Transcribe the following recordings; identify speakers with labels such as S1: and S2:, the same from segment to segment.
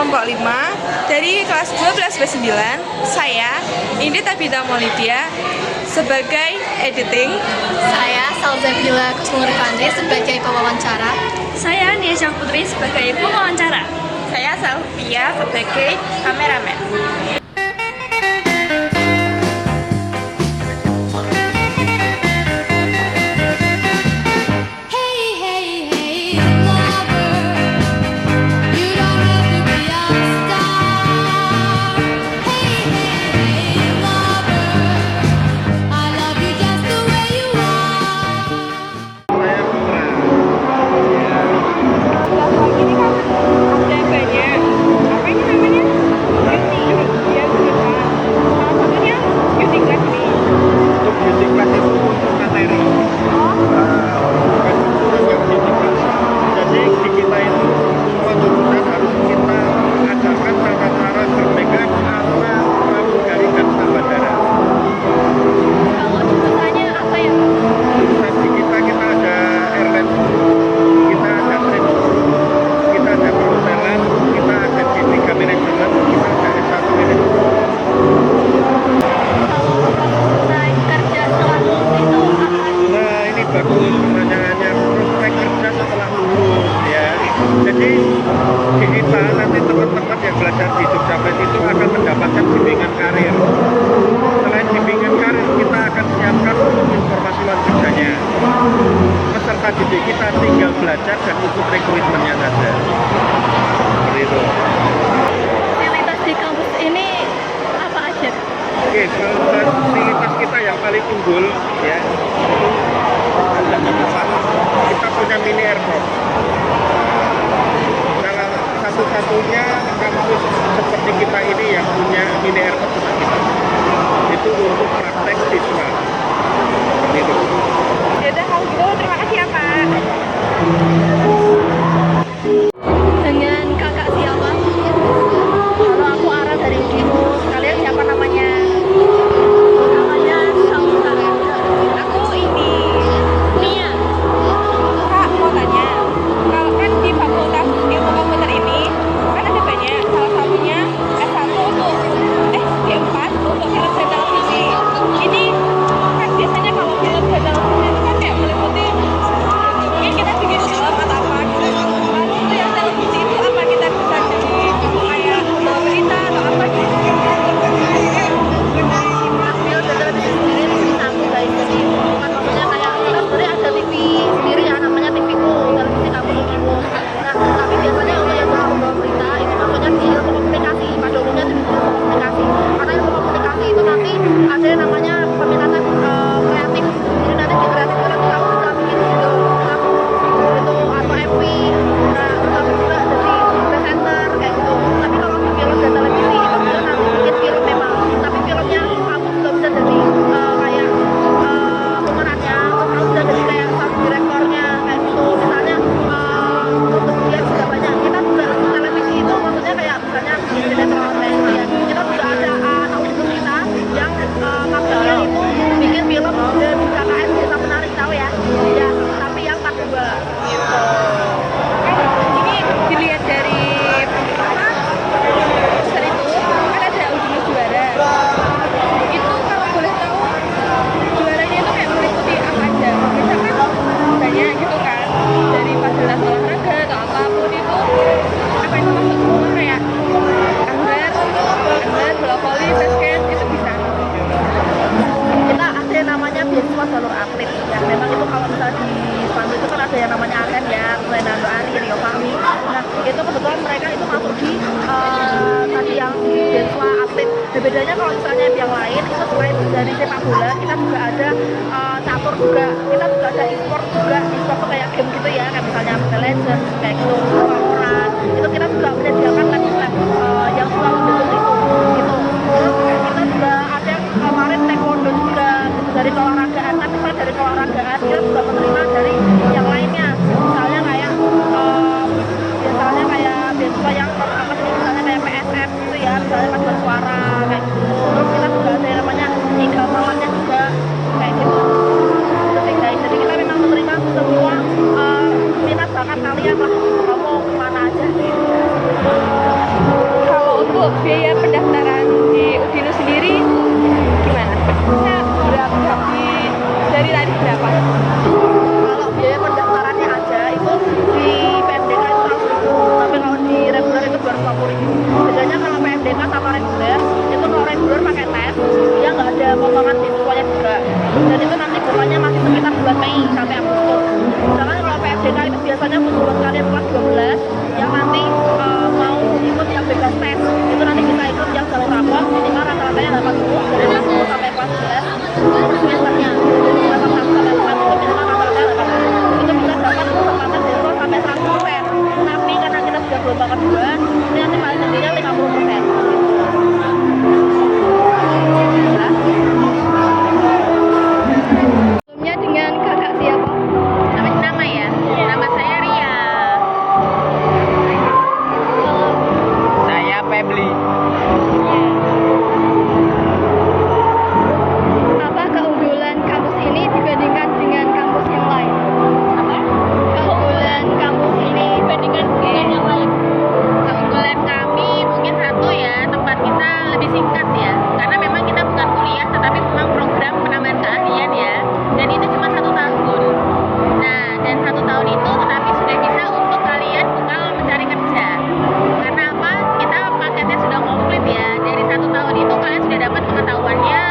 S1: kelompok 5 dari kelas 12B9. Saya Indi Tabita Maulidia sebagai editing.
S2: Saya Salzabila Kusmurifandri sebagai pewawancara.
S3: Saya Nia Putri sebagai pewawancara.
S1: Saya Salvia sebagai kameramen.
S4: Di Jogja itu akan mendapatkan bimbingan karir. Selain bimbingan karir, kita akan siapkan untuk informasi lanjutannya. Peserta didik kita tinggal belajar dan ikut rekrutmennya saja. Seperti itu.
S2: Fasilitas di kampus ini apa aja?
S4: Oke, fasilitas kita yang paling unggul ya. Kita punya mini airport. Satu-satunya kampus seperti kita ini yang punya mini airport cuma kita. Itu untuk praktek siswa. Itu.
S1: Yaudah kalau gitu terima kasih ya Pak.
S2: Dengan kakak siapa? Kalau aku Ara dari Dimus. Kalian siapa namanya? Namanya Salsa.
S1: Aku ini
S2: Nia.
S1: Kak mau tanya, kalau kan di Fakultas Ilmu Komputer ini kan ada banyak, salah satunya S1 untuk G4 untuk film dan televisi. Ini kan biasanya kalau film dan televisi itu kan kayak meliputi mungkin kita bikin film atau apa gitu. Lalu untuk yang televisi itu apa kita bisa jadi kayak berita atau apa gitu?
S2: Film dan televisi sendiri itu satu guys. Jadi bukan maksudnya kayak kita sebenarnya ada TV sendiri ya, namanya TV-ku, televisi kampus Dimus. Nah, tapi biasanya untuk yang berbau berita itu maksudnya di ilmu komunikasi. Pada umumnya itu di ilmu komunikasi. Karena ilmu komunikasi itu nanti ada yang namanya peminatan kreatif. Jadi nanti di kreatif itu nanti kamu bisa bikin video itu atau MV. Nah, kamu juga jadi presenter kayak gitu. Tapi kalau di film dan televisi itu kita nanti bikin film memang. Tapi filmnya kamu juga bisa jadi kayak pemerannya, terus kamu bisa jadi kayak sound directornya kayak gitu. Misalnya untuk dia juga banyak. Kita juga televisi itu maksudnya kayak misalnya sinetron kayak gitu ya. Kita juga ada audiens kita yang maksudnya itu bikin film di KKN Desa Penari, tahu ya? Ya, tapi yang part 2 gitu.
S1: Ini dilihat dari apa? Poster itu kan ada ujian juara. Itu kalau boleh tahu juaranya itu kayak meliputi apa aja? Misalkan banyak gitu kan dari fasilitas olahraga atau apapun itu apa itu masuk semua kayak anggar, bola voli, basket itu bisa.
S2: Kita ada yang namanya beasiswa jalur atlet ya. Memang itu kalau misalnya di Spanyol itu kan ada yang namanya ASEAN ya, Fernando Ari, Rio Fahmi. Nah, itu kebetulan mereka itu masuk di tadi yang beasiswa atlet. Bedanya kalau misalnya yang lain itu selain dari sepak bola, kita juga ada catur juga. Kita juga ada e-sport juga. E-sport tuh kayak game gitu ya, kayak misalnya Mobile Legends, kayak gitu, Valorant. Itu kita juga menyediakan lab-lab yang juga mendukung itu. Gitu. Terus kita juga ada kemarin taekwondo juga gitu, dari keolahragaan. Tapi kalau dari keolahragaan kita juga menerima dari yang lainnya. Misalnya kayak misalnya kayak beasiswa yang apa sih, misalnya kayak PSM gitu ya, misalnya paduan suara kayak gitu. Terus kita juga ada yang namanya Igal Malamnya juga kayak gitu. Terus guys, jadi kita memang menerima semua minat bakat kalian lah, kamu kemana aja. dan itu nanti bukanya masih sekitar bulan Mei sampai Agustus. Sedangkan kalau PFDK itu biasanya khusus buat kalian kelas 12 yang nanti mau ikut yang bebas tes, itu nanti bisa ikut yang jalur rapor minimal rata-ratanya 80 dari kelas 10 sampai kelas 11 per semesternya. Kelas 1 sampai 80 minimal rata-ratanya 80, itu bisa dapat kesempatan beasiswa sampai 100%. Tapi karena kita sudah gelombang kedua, ini nanti paling tingginya 50%.
S3: Sebelumnya dengan kakak siapa?
S1: Nama ya? Nama saya Ria.
S4: Saya Pebli.
S3: Apa keunggulan kampus ini dibandingkan dengan kampus yang lain?
S1: Apa?
S3: Keunggulan kampus ini dibandingkan dengan yang lain?
S1: Keunggulan kami mungkin satu ya, tempat kita lebih singkat ya, karena memang kita bukan kuliah tetapi memang program penambahan keahlian ya, dan itu cuma 1 tahun. Nah, dan 1 tahun itu tetapi sudah bisa untuk kalian bekal mencari kerja. Karena apa? Kita paketnya sudah komplit ya. Dari 1 tahun itu kalian sudah dapat pengetahuannya,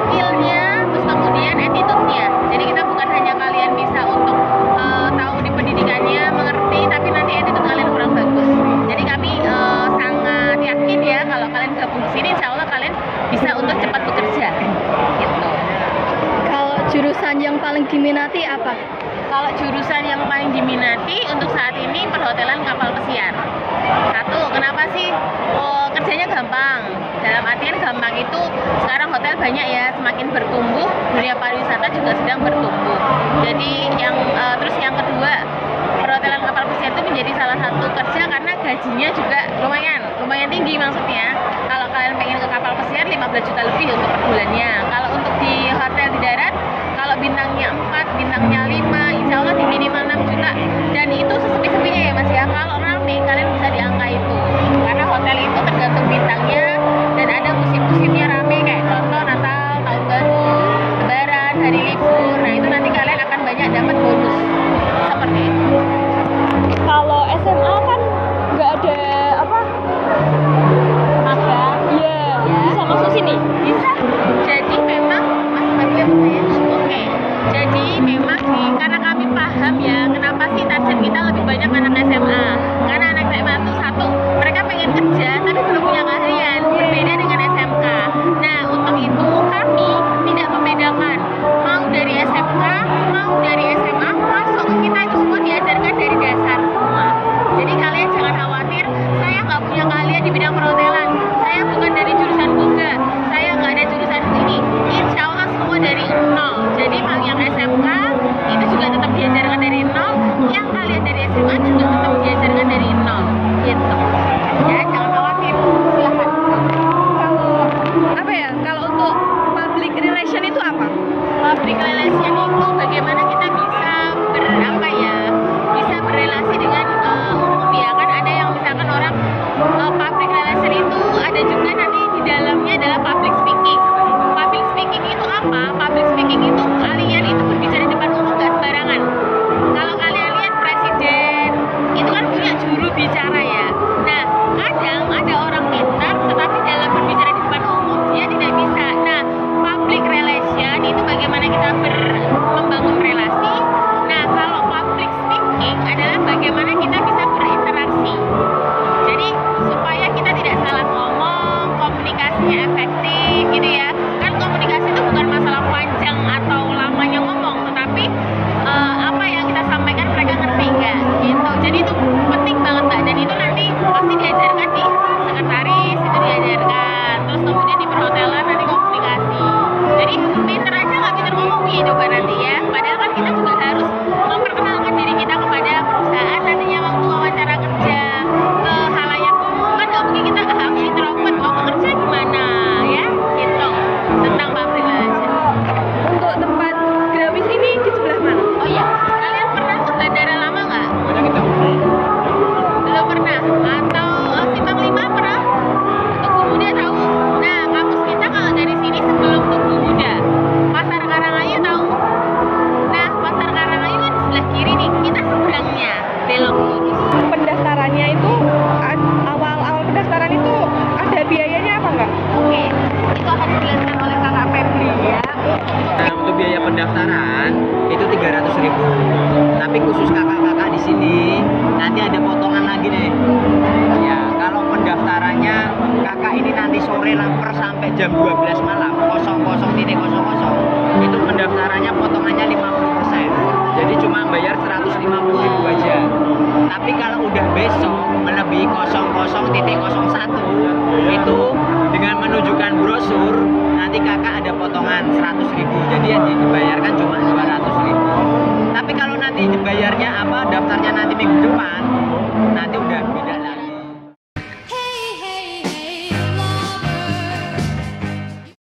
S1: skillnya, terus kemudian attitude-nya. Jadi kita bukan hanya kalian bisa untuk tahu di pendidikannya, mengerti, tapi nanti attitude kalian kurang bagus. Jadi kami sangat yakin ya kalau kalian gabung di sini, insya Allah kalian bisa untuk cepat bekerja. Gitu.
S3: Kalau jurusan yang paling diminati apa?
S1: Kalau jurusan yang paling diminati untuk saat ini perhotelan kapal pesiar. Satu, kenapa sih? Oh, kerjanya gampang. Dalam artian gampang itu sekarang hotel banyak ya, semakin bertumbuh, dunia pariwisata juga sedang bertumbuh. Jadi terus yang kedua, perhotelan kapal pesiar itu menjadi salah satu kerja karena gajinya juga lumayan tinggi maksudnya. Kalau kalian pengen ke kapal pesiar 15 juta lebih untuk per bulannya. Kalau untuk di hotel di darat, kalau bintangnya 4, bintangnya 5, insya Allah di minimal 6 juta. Dan itu sesepi-sepinya ya Mas ya. Kalau rame kalian bisa di angka itu. Karena hotel itu tergantung bintangnya dan ada musim-musimnya rame kayak contoh Natal, Tahun Baru, Lebaran, hari libur. Nah itu nanti kalian akan banyak dapat bonus seperti itu.
S3: Kalau SMA kan nggak ada apa?
S1: Magang.
S3: Iya, bisa masuk sini.
S1: Bisa. Jadi memang oke. Jadi memang karena kami paham ya kenapa sih target kita lebih banyak anak SMA. Karena anak SMA itu satu, mereka pengen kerja tapi belum punya keahlian, berbeda dengan SMK. Nah, untuk itu kami tidak membedakan mau dari SMK, mau dari SMA, masuk kita itu semua diajarkan dari dasar semua. Jadi kalian jangan khawatir, saya nggak punya keahlian di bidang perhotelan, saya bukan dari jurusan Boga, saya nggak ada jurusan ini. Insya Allah semua dari nol. Jadi yang SMK itu juga tetap diajarkan dari nol, yang kalian dari SMA juga
S5: pendaftaran itu 300.000. Tapi khusus kakak-kakak di sini nanti ada potongan lagi nih. Ya, kalau pendaftarannya kakak ini nanti sore lamper sampai jam 12 malam 00.00 itu pendaftarannya potongannya 50%. Jadi cuma bayar 150.000 aja. Tapi kalau udah besok melebihi 00.01 itu dengan menunjukkan brosur nanti kakak ada potongan 100.000. Jadi yang dibayarkan cuma 200.000. Tapi kalau nanti dibayarnya daftarnya nanti minggu depan